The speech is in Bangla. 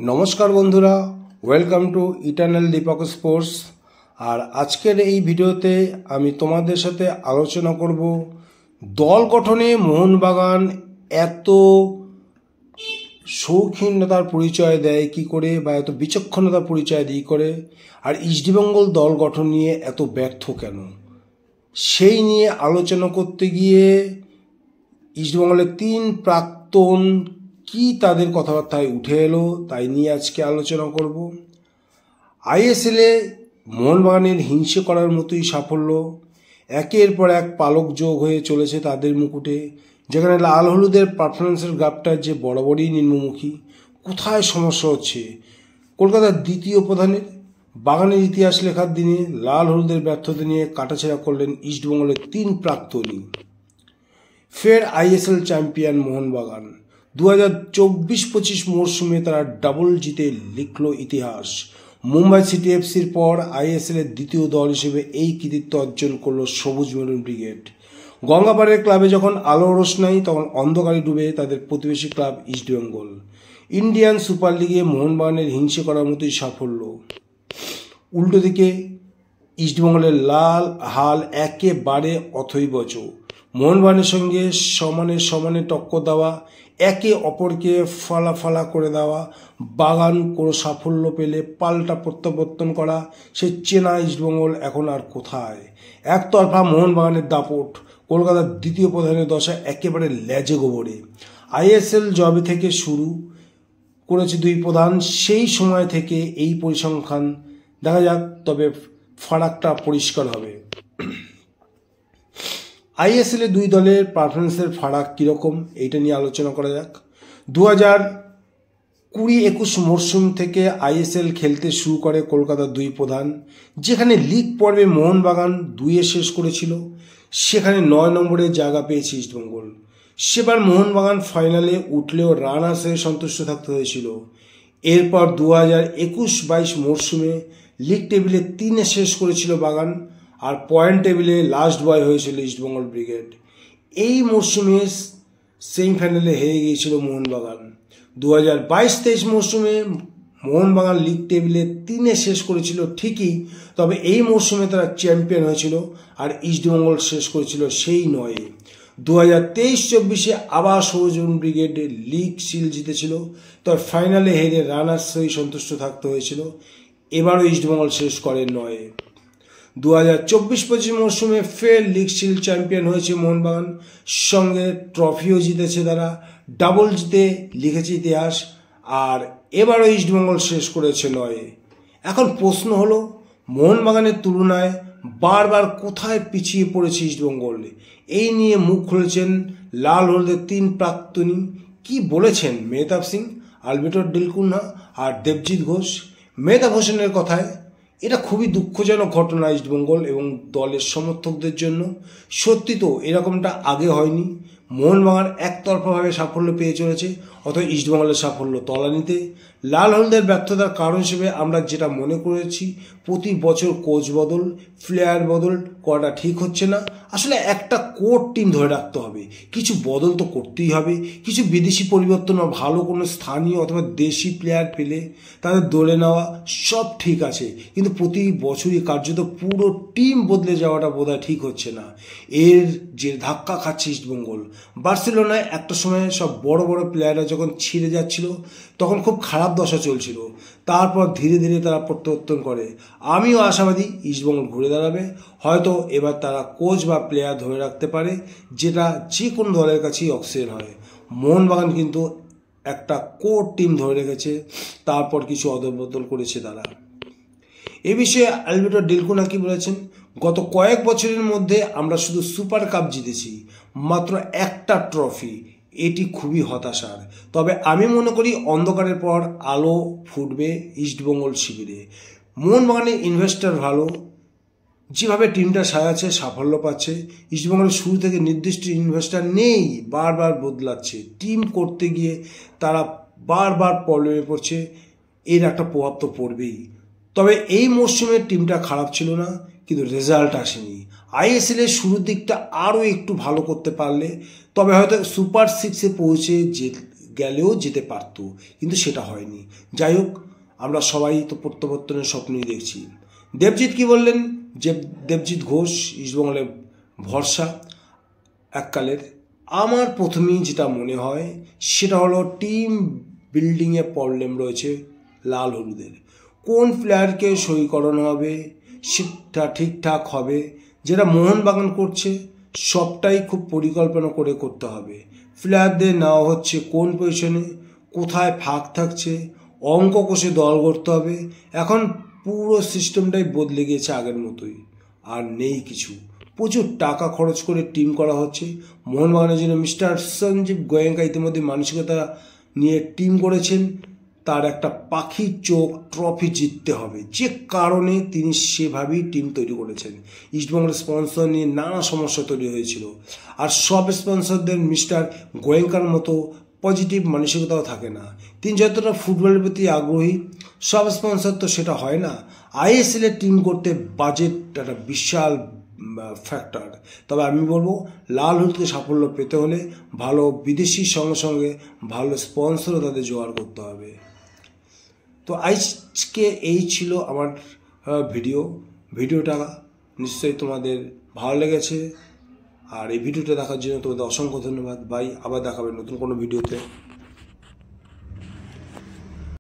নমস্কার বন্ধুরা, welcome to eternal Deepak sports. আর আজকের এই ভিডিওতে আমি তোমাদের সাথে আলোচনা করব দল গঠনে মোহনবাগান এত শৌখিনতার পরিচয় দেয় কি করে, বা এত বিচক্ষণতার পরিচয় দিয়ে করে, আর ইস্টবেঙ্গল দল গঠন নিয়ে এত ব্যর্থ কেন, সেই নিয়ে আলোচনা করতে গিয়ে ইস্টবেঙ্গলের 3 প্রাক্তন কি তাদের কথাবার্তায় উঠে এলো তাই নিয়ে আজকে আলোচনা করব। আইএসএলে মোহনবাগানের হিংসে করার মতোই সাফল্য, একের পর এক পালক যোগ হয়ে চলেছে তাদের মুকুটে, যেখানে লাল হলুদের পারফরমেন্সের গ্রাফটা যে বরাবরই নিম্নমুখী। কোথায় সমস্যা হচ্ছে? কলকাতার দ্বিতীয় প্রধানের বাগানের ইতিহাস লেখার দিনে লাল হলুদের ব্যর্থতা নিয়ে কাটাছেড়া করলেন ইস্টবেঙ্গলের 3 প্রাক্তনই। ফের আইএসএল চ্যাম্পিয়ন মোহনবাগান 2024-25 মরশুমে তারা ডাবল জিতে লিখল ইতিহাস। মুম্বাই সিটি এফসির পর আইএসএলের দ্বিতীয় দল হিসেবে এই কৃতিত্ব অর্জন করল সবুজ মেরুন ব্রিগেড। গঙ্গাপাড়ের ক্লাবে যখন আলো রোশনাই, তখন অন্ধকারে ডুবে তাদের প্রতিবেশী ক্লাব ইস্টবেঙ্গল। ইন্ডিয়ান সুপার লিগে মোহনবাগানের হিংসে করার মতোই সাফল্য। উল্টো দিকে ইস্টবেঙ্গলের লাল হাল একেবারে অথৈবচ। মোহনবাগানের সঙ্গে সমানে সমানে টক্কর দেওয়া, একে অপরকে ফালা করে দেওয়া, বাগান কোনো সাফল্য পেলে পাল্টা প্রত্যাবর্তন করা, সে চেনা ইস্টবেঙ্গল এখন আর কোথায়? একতরফা মোহনবাগানের দাপট, কলকাতার দ্বিতীয় প্রধানের দশা একেবারে লেজে গোবরে। আইএসএল জবে থেকে শুরু করেছে 2 প্রধান, সেই সময় থেকে এই পরিসংখ্যান দেখা যাক, তবে ফারাকটা পরিষ্কার হবে। আইএসএলে 2 দলের পারফরমেন্সের ফারাক কীরকম, এইটা নিয়ে আলোচনা করা যাক। 2020-21 মরশুম থেকে আইএসএল খেলতে শুরু করে কলকাতার 2 প্রধান, যেখানে লিগ পর্বে মোহনবাগান 2-এ শেষ করেছিল, সেখানে 9 নম্বরে জায়গা পেয়েছে ইস্টবেঙ্গল। সেবার মোহনবাগান ফাইনালে উঠলেও রানার্স হয়ে সন্তুষ্ট থাকতে হয়েছিল। এরপর 2021-22 মরশুমে লিগ টেবিলে 3-এ শেষ করেছিল বাগান, আর পয়েন্ট টেবিলে লাস্ট বয় হয়েছিল ইস্টবেঙ্গল ব্রিগেড। এই মরশুমে সেমিফাইনালে হেরে গিয়েছিল মোহনবাগান। 2022-23 মরশুমে মোহনবাগান লিগ টেবিলে 3-এ শেষ করেছিল ঠিকই, তবে এই মরশুমে তারা চ্যাম্পিয়ন হয়েছিল, আর ইস্টবেঙ্গল শেষ করেছিল সেই 9-এ। 2023-24 আবার সবুজ ব্রিগেড লিগ শিল্ড জিতেছিল, তবে ফাইনালে হেরে রানার্স হয়ে সন্তুষ্ট থাকতে হয়েছিল। এবারও ইস্টবেঙ্গল শেষ করে 9-এ। 2024-25 মরশুমে ফের লিগ শিল্ড চ্যাম্পিয়ন হয়েছে মোহনবাগান, সঙ্গে ট্রফিও জিতেছে তারা, ডাবল জিতে লিখেছে ইতিহাস, আর এবারও ইস্টবেঙ্গল শেষ করেছে 9-এ। এখন প্রশ্ন হলো, মোহনবাগানের তুলনায় বারবার কোথায় পিছিয়ে পড়েছে ইস্টবেঙ্গল? এই নিয়ে মুখ খুলেছেন লাল হলুদের 3 প্রাক্তনী। কি বলেছেন মেহতাব সিং, আলবেটো ডিলকুনা আর দেবজিৎ ঘোষ? মেহতাব হোসেনের কথায়, এটা খুবই দুঃখজনক ঘটনা ইস্টবেঙ্গল এবং দলের সমর্থকদের জন্য। সত্যি তো এরকমটা আগে হয়নি। মোহনবাগান একতরফাভাবে সাফল্য পেয়ে চলেছে, অথবা ইস্টবেঙ্গলের সাফল্য তলানিতে। লাল হলুদের ব্যর্থতার কারণ হিসেবে আমরা যেটা মনে করেছি, প্রতি বছর কোচ বদল, প্লেয়ার বদল করাটা ঠিক হচ্ছে না। আসলে একটা কোর টিম ধরে রাখতে হবে, কিছু বদল তো করতেই হবে, কিছু বিদেশি পরিবর্তন বা ভালো কোনো স্থানীয় অথবা দেশি প্লেয়ার পেলে তাদের দলে নেওয়া সব ঠিক আছে, কিন্তু প্রতি বছরই কার্যত পুরো টিম বদলে যাওয়াটা বোধহয় ঠিক হচ্ছে না। এর যে ধাক্কা খাচ্ছে ইস্টবেঙ্গল। বার্সেলোনায় একটা সময় সব বড় বড় প্লেয়াররা যখন ছিঁড়ে যাচ্ছিল, তখন খুব খারাপ দশা চলছিল, তারপর ধীরে ধীরে তারা প্রত্যাবর্তন করে। আমিও আশাবাদী ইস্টবেঙ্গল ঘুরে দাঁড়াবে, হয়তো এবার তারা কোচ বা প্লেয়ার ধরে রাখতে পারে, যেটা যে কোনো দলের কাছেই অক্সিজেন হয়। মোহনবাগান কিন্তু একটা কোর টিম ধরে রেখেছে, তারপর কিছু অদলবদল করেছে তারা। এ বিষয়ে আলবেটো ডিলকুনা কি বলেছেন? গত কয়েক বছরের মধ্যে আমরা শুধু সুপার কাপ জিতেছি, মাত্র একটা ট্রফি। এটি খুবই হতাশার, তবে আমি মনে করি অন্ধকারের পর আলো ফুটবে ইস্টবেঙ্গল শিবিরে। মোহনবাগানের ইনভেস্টার ভালো, যেভাবে টিমটা সাজাচ্ছে সাফল্য পাচ্ছে। ইস্টবেঙ্গলের শুরু থেকে নির্দিষ্ট ইনভেস্টার নেই, বারবার বদলাচ্ছে। টিম করতে গিয়ে তারা বারবার প্রবলেমে পড়ছে, এর একটা প্রভাব তো পড়বেই। তবে এই মরশুমে টিমটা খারাপ ছিল না, কিন্তু রেজাল্ট আসেনি। আইএসএলের শুরুর দিকটা আরও একটু ভালো করতে পারলে তবে হয়তো সুপার 6-এ পৌঁছে গেলেও যেতে পারত, কিন্তু সেটা হয়নি। যাই হোক, আমরা সবাই তো প্রত্যাবর্তনের স্বপ্নই দেখছি। দেবজিৎ কি বললেন? যে দেবজিৎ ঘোষ ইস্টবেঙ্গলের ভরসা এককালের। আমার প্রথমেই যেটা মনে হয় সেটা হলো টিম বিল্ডিংয়ে প্রবলেম রয়েছে লাল হলুদের। কোন প্লেয়ারকে সই করানো হবে সেটা ঠিকঠাক হবে। যেটা মোহনবাগান করছে সবটাই খুব পরিকল্পনা করে করতে হবে। প্লেয়ারদের নেওয়া হচ্ছে কোন পজিশনে, কোথায় ফাঁক থাকছে, অঙ্ক কষে দল করতে হবে। এখন পুরো সিস্টেমটাই বদলে গিয়েছে আগের মতোই, আর নেই কিছু। প্রচুর টাকা খরচ করে টিম করা হচ্ছে। মোহনবাগানের জন্য মিস্টার সঞ্জীব গোয়েঙ্কা ইতিমধ্যে মানসিকতা নিয়ে টিম করেছেন। তার একটা পাখির চোখ, ট্রফি জিততে হবে, যে কারণে তিনি সেভাবেই টিম তৈরি করেছেন। ইস্টবেঙ্গলের স্পন্সর নিয়ে নানা সমস্যা তৈরি হয়েছিল, আর সব স্পন্সরদের মিস্টার গোয়েঙ্কার মতো পজিটিভ মানসিকতাও থাকে না। তিনি যতটা ফুটবলের প্রতি আগ্রহী, সব স্পন্সর তো সেটা হয় না। আইএসএলের টিম করতে বাজেট একটা বিশাল ফ্যাক্টর। তবে আমি বলবো লাল হলুদকে সাফল্য পেতে হলে ভালো বিদেশির সঙ্গে সঙ্গে ভালো স্পন্সরও তাদের জোগাড় করতে হবে। তো আজকে এই ছিল আমার ভিডিওটা নিশ্চয়ই তোমাদের ভালো লেগেছে, আর এই ভিডিওটা দেখার জন্য তোমাদের অসংখ্য ধন্যবাদ। বাই, আবার দেখাবে নতুন কোনো ভিডিওতে।